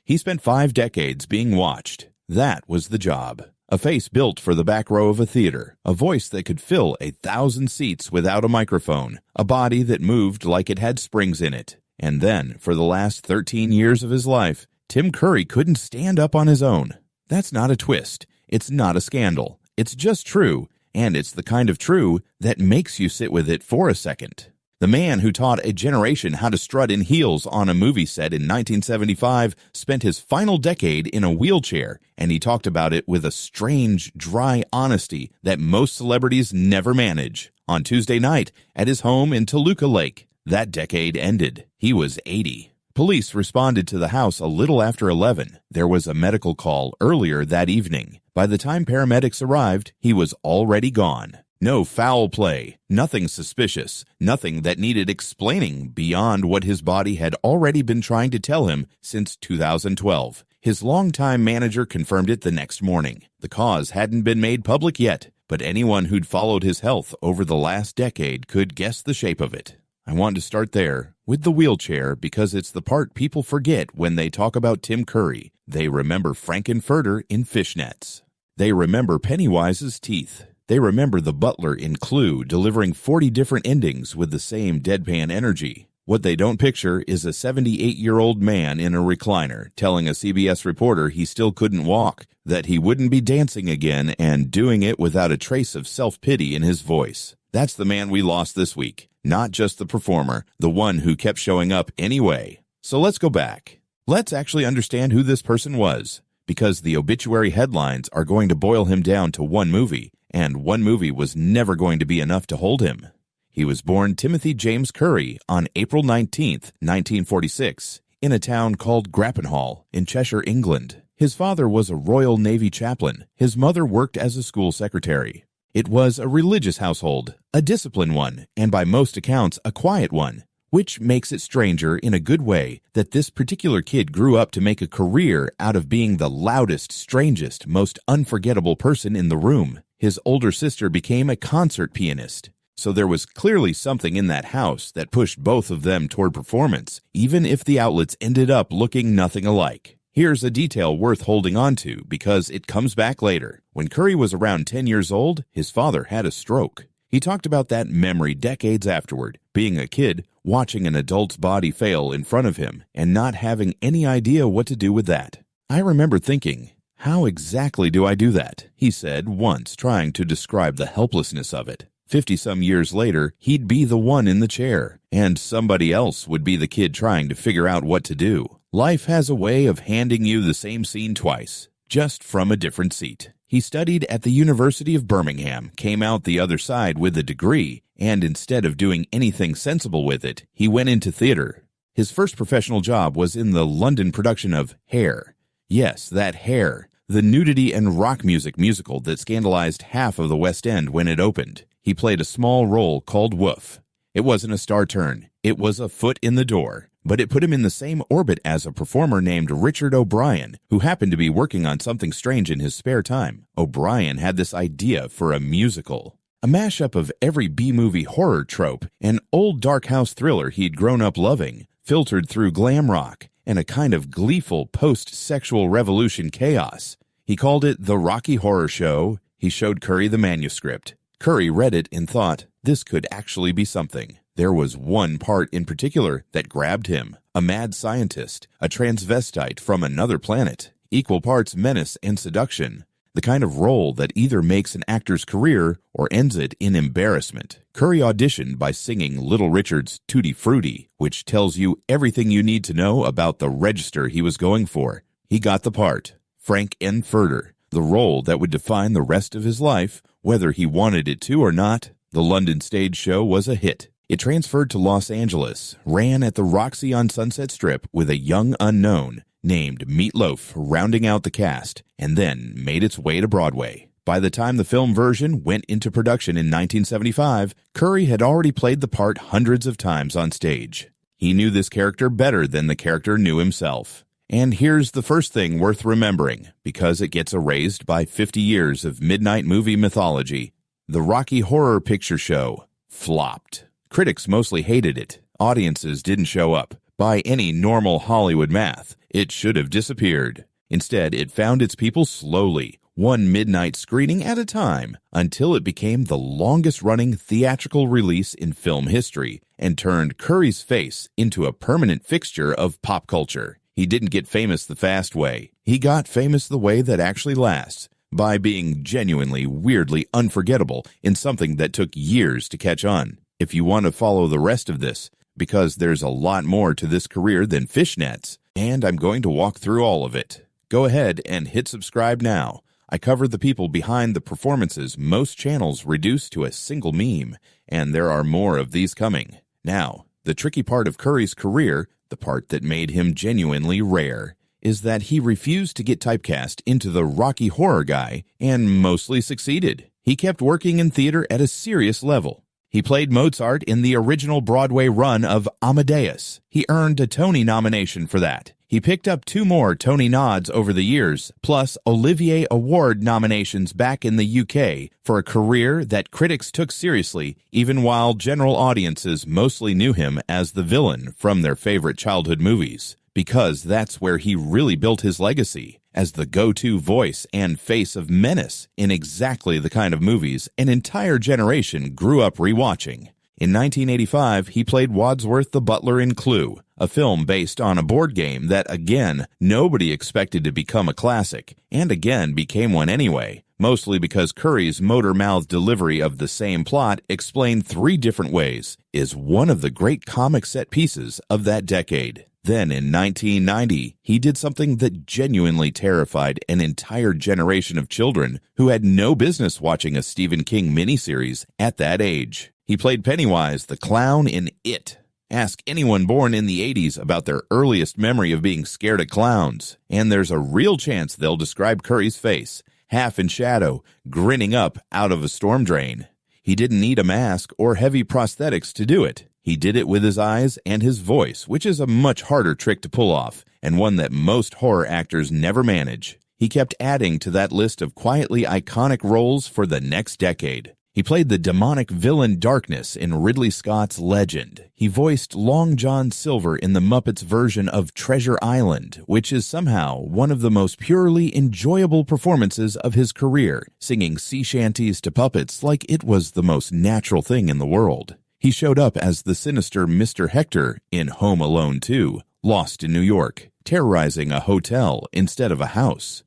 He spent 5 decades being watched. That was the job. A face built for the back row of a theater, a voice that could fill 1,000 seats without a microphone, a body that moved like it had springs in it. And then, for the last 13 years of his life, Tim Curry couldn't stand up on his own. That's not a twist. It's not a scandal. It's just true, and it's the kind of true that makes you sit with it for a second. The man who taught a generation how to strut in heels on a movie set in 1975 spent his final decade in a wheelchair, and he talked about it with a strange, dry honesty that most celebrities never manage. On Tuesday night, at his home in Toluca Lake, that decade ended. He was 80. Police responded to the house a little after 11. There was a medical call earlier that evening. By the time paramedics arrived, he was already gone. No foul play, nothing suspicious, nothing that needed explaining beyond what his body had already been trying to tell him since 2012. His longtime manager confirmed it the next morning. The cause hadn't been made public yet, but anyone who'd followed his health over the last decade could guess the shape of it. I want to start there, with the wheelchair, because it's the part people forget when they talk about Tim Curry. They remember Frank-N-Furter in fishnets. They remember Pennywise's teeth. They remember the butler in Clue delivering 40 different endings with the same deadpan energy. What they don't picture is a 78-year-old man in a recliner telling a CBS reporter he still couldn't walk, that he wouldn't be dancing again, and doing it without a trace of self-pity in his voice. That's the man we lost this week. Not just the performer, the one who kept showing up anyway. So let's go back. Let's actually understand who this person was, because the obituary headlines are going to boil him down to one movie, and one movie was never going to be enough to hold him. He was born Timothy James Curry on April 19, 1946, in a town called Grappenhall in Cheshire, England. His father was a Royal Navy chaplain. His mother worked as a school secretary. It was a religious household, a disciplined one, and by most accounts, a quiet one, which makes it stranger in a good way that this particular kid grew up to make a career out of being the loudest, strangest, most unforgettable person in the room. His older sister became a concert pianist, so there was clearly something in that house that pushed both of them toward performance, even if the outlets ended up looking nothing alike. Here's a detail worth holding on to because it comes back later. When Curry was around 10 years old, his father had a stroke. He talked about that memory decades afterward, being a kid, watching an adult's body fail in front of him, and not having any idea what to do with that. I remember thinking, how exactly do I do that? He said once, trying to describe the helplessness of it. 50-some years later, he'd be the one in the chair, and somebody else would be the kid trying to figure out what to do. Life has a way of handing you the same scene twice, just from a different seat. He studied at the University of Birmingham, came out the other side with a degree, and instead of doing anything sensible with it, he went into theater. His first professional job was in the London production of Hair. Yes, that Hair, the nudity and rock music musical that scandalized half of the West End when it opened. He played a small role called Woof. It wasn't a star turn. It was a foot in the door. But it put him in the same orbit as a performer named Richard O'Brien, who happened to be working on something strange in his spare time. O'Brien had this idea for a musical, a mashup of every B-movie horror trope, an old dark house thriller he'd grown up loving, filtered through glam rock, and a kind of gleeful post-sexual revolution chaos. He called it the Rocky Horror Show. He showed Curry the manuscript. Curry read it and thought, this could actually be something. There was one part in particular that grabbed him. A mad scientist, a transvestite from another planet, equal parts menace and seduction. The kind of role that either makes an actor's career or ends it in embarrassment. Curry auditioned by singing Little Richard's Tutti Frutti, which tells you everything you need to know about the register he was going for. He got the part. Frank-N-Furter, the role that would define the rest of his life, whether he wanted it to or not. The London stage show was a hit. It transferred to Los Angeles, ran at the Roxy on Sunset Strip with a young unknown named Meat Loaf rounding out the cast, and then made its way to Broadway. By the time the film version went into production in 1975, Curry had already played the part hundreds of times on stage. He knew this character better than the character knew himself. And here's the first thing worth remembering, because it gets erased by 50 years of midnight movie mythology. The Rocky Horror Picture Show flopped. Critics mostly hated it. Audiences didn't show up. By any normal Hollywood math, it should have disappeared. Instead, it found its people slowly, one midnight screening at a time, until it became the longest-running theatrical release in film history and turned Curry's face into a permanent fixture of pop culture. He didn't get famous the fast way. He got famous the way that actually lasts, by being genuinely, weirdly unforgettable in something that took years to catch on. If you want to follow the rest of this, because there's a lot more to this career than fishnets, and I'm going to walk through all of it. Go ahead and hit subscribe now. I cover the people behind the performances most channels reduce to a single meme, and there are more of these coming. Now, the tricky part of Curry's career, the part that made him genuinely rare, is that he refused to get typecast into the Rocky Horror guy and mostly succeeded. He kept working in theater at a serious level. He played Mozart in the original Broadway run of Amadeus. He earned a Tony nomination for that. He picked up 2 more Tony nods over the years, plus Olivier Award nominations back in the UK for a career that critics took seriously, even while general audiences mostly knew him as the villain from their favorite childhood movies, because that's where he really built his legacy, as the go-to voice and face of menace in exactly the kind of movies an entire generation grew up rewatching. In 1985, he played Wadsworth the butler in Clue, a film based on a board game that, again, nobody expected to become a classic, and again became one anyway, mostly because Curry's motor-mouthed delivery of the same plot, explained 3 different ways, is one of the great comic set pieces of that decade. Then, in 1990, he did something that genuinely terrified an entire generation of children who had no business watching a Stephen King miniseries at that age. He played Pennywise the clown in It. Ask anyone born in the 80s about their earliest memory of being scared of clowns, and there's a real chance they'll describe Curry's face, half in shadow, grinning up out of a storm drain. He didn't need a mask or heavy prosthetics to do it. He did it with his eyes and his voice, which is a much harder trick to pull off, and one that most horror actors never manage. He kept adding to that list of quietly iconic roles for the next decade. He played the demonic villain Darkness in Ridley Scott's Legend. He voiced Long John Silver in the Muppets version of Treasure Island, which is somehow one of the most purely enjoyable performances of his career, singing sea shanties to puppets like it was the most natural thing in the world. He showed up as the sinister Mr. Hector in Home Alone 2, Lost in New York, terrorizing a hotel instead of a house.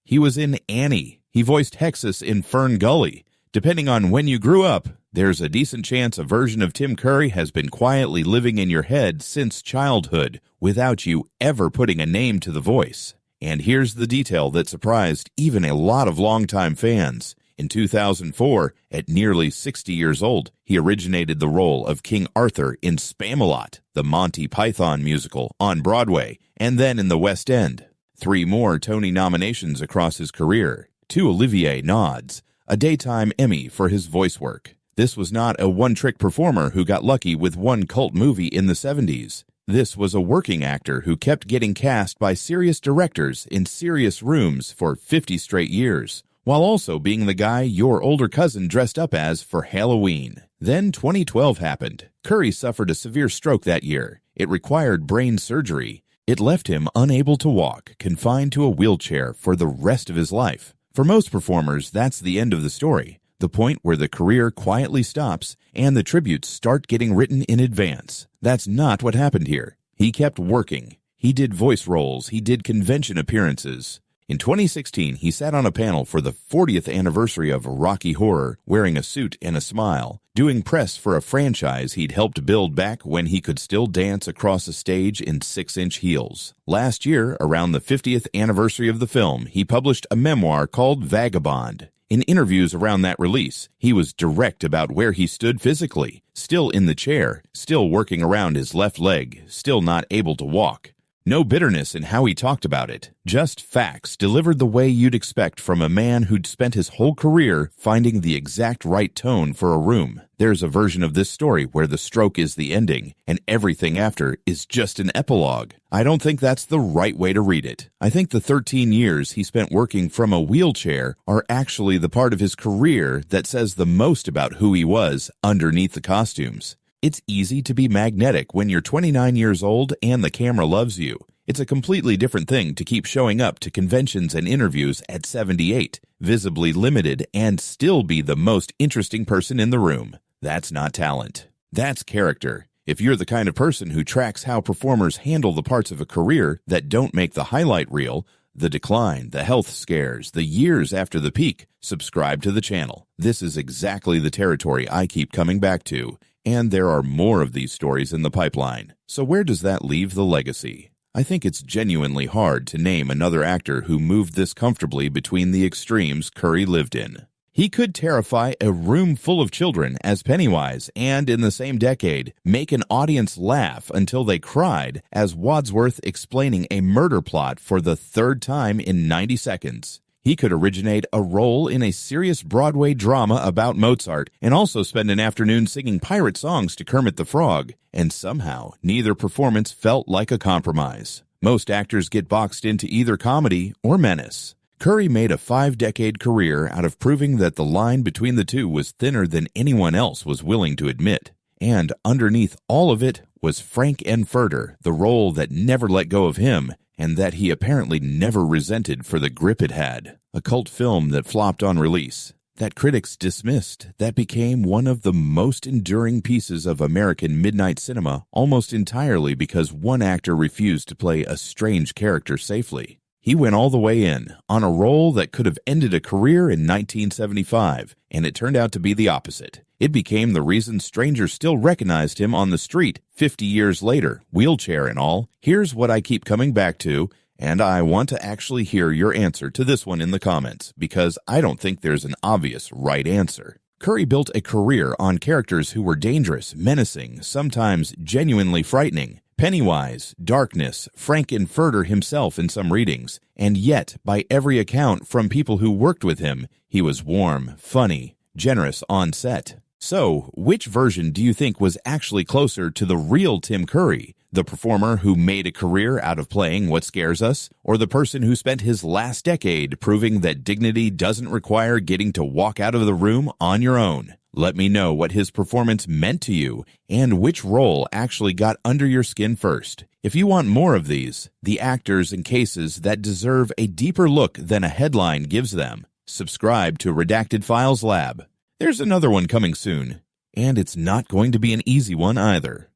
He was in Annie. He voiced Hexus in Fern Gully. Depending on when you grew up, there's a decent chance a version of Tim Curry has been quietly living in your head since childhood, without you ever putting a name to the voice. And here's the detail that surprised even a lot of longtime fans. In 2004, at nearly 60 years old, he originated the role of King Arthur in Spamalot, the Monty Python musical, on Broadway, and then in the West End. 3 more Tony nominations across his career, 2 Olivier nods, a Daytime Emmy for his voice work. This was not a one-trick performer who got lucky with one cult movie in the 70s. This was a working actor who kept getting cast by serious directors in serious rooms for 50 straight years, while also being the guy your older cousin dressed up as for Halloween. Then 2012 happened. Curry suffered a severe stroke that year. It required brain surgery. It left him unable to walk, confined to a wheelchair for the rest of his life. For most performers, that's the end of the story, the point where the career quietly stops and the tributes start getting written in advance. That's not what happened here. He kept working. He did voice roles. He did convention appearances. In 2016, he sat on a panel for the 40th anniversary of Rocky Horror, wearing a suit and a smile, doing press for a franchise he'd helped build back when he could still dance across a stage in 6-inch heels. Last year, around the 50th anniversary of the film, he published a memoir called Vagabond. In interviews around that release, he was direct about where he stood physically, still in the chair, still working around his left leg, still not able to walk. No bitterness in how he talked about it, just facts delivered the way you'd expect from a man who'd spent his whole career finding the exact right tone for a room. There's a version of this story where the stroke is the ending, and everything after is just an epilogue. I don't think that's the right way to read it. I think the 13 years he spent working from a wheelchair are actually the part of his career that says the most about who he was underneath the costumes. It's easy to be magnetic when you're 29 years old and the camera loves you. It's a completely different thing to keep showing up to conventions and interviews at 78, visibly limited, and still be the most interesting person in the room. That's not talent. That's character. If you're the kind of person who tracks how performers handle the parts of a career that don't make the highlight reel, the decline, the health scares, the years after the peak, subscribe to the channel. This is exactly the territory I keep coming back to, and there are more of these stories in the pipeline. So where does that leave the legacy? I think it's genuinely hard to name another actor who moved this comfortably between the extremes Curry lived in. He could terrify a room full of children as Pennywise and, in the same decade, make an audience laugh until they cried as Wadsworth explaining a murder plot for the third time in 90 seconds. He could originate a role in a serious Broadway drama about Mozart and also spend an afternoon singing pirate songs to Kermit the Frog, and somehow neither performance felt like a compromise. Most actors get boxed into either comedy or menace. Curry made a 5-decade career out of proving that the line between the two was thinner than anyone else was willing to admit. And underneath all of it was Frank-N-Furter, the role that never let go of him, and that he apparently never resented for the grip it had. A cult film that flopped on release, that critics dismissed, that became one of the most enduring pieces of American midnight cinema almost entirely because one actor refused to play a strange character safely. He went all the way in, on a role that could have ended a career in 1975, and it turned out to be the opposite. It became the reason strangers still recognized him on the street 50 years later, wheelchair and all. Here's what I keep coming back to, and I want to actually hear your answer to this one in the comments, because I don't think there's an obvious right answer. Curry built a career on characters who were dangerous, menacing, sometimes genuinely frightening. Pennywise, Darkness, Frank-N-Furter himself in some readings, and yet, by every account from people who worked with him, he was warm, funny, generous on set. So, which version do you think was actually closer to the real Tim Curry, the performer who made a career out of playing what scares us, or the person who spent his last decade proving that dignity doesn't require getting to walk out of the room on your own? Let me know what his performance meant to you and which role actually got under your skin first. If you want more of these, the actors and cases that deserve a deeper look than a headline gives them, subscribe to Redacted Files Lab. There's another one coming soon, and it's not going to be an easy one either.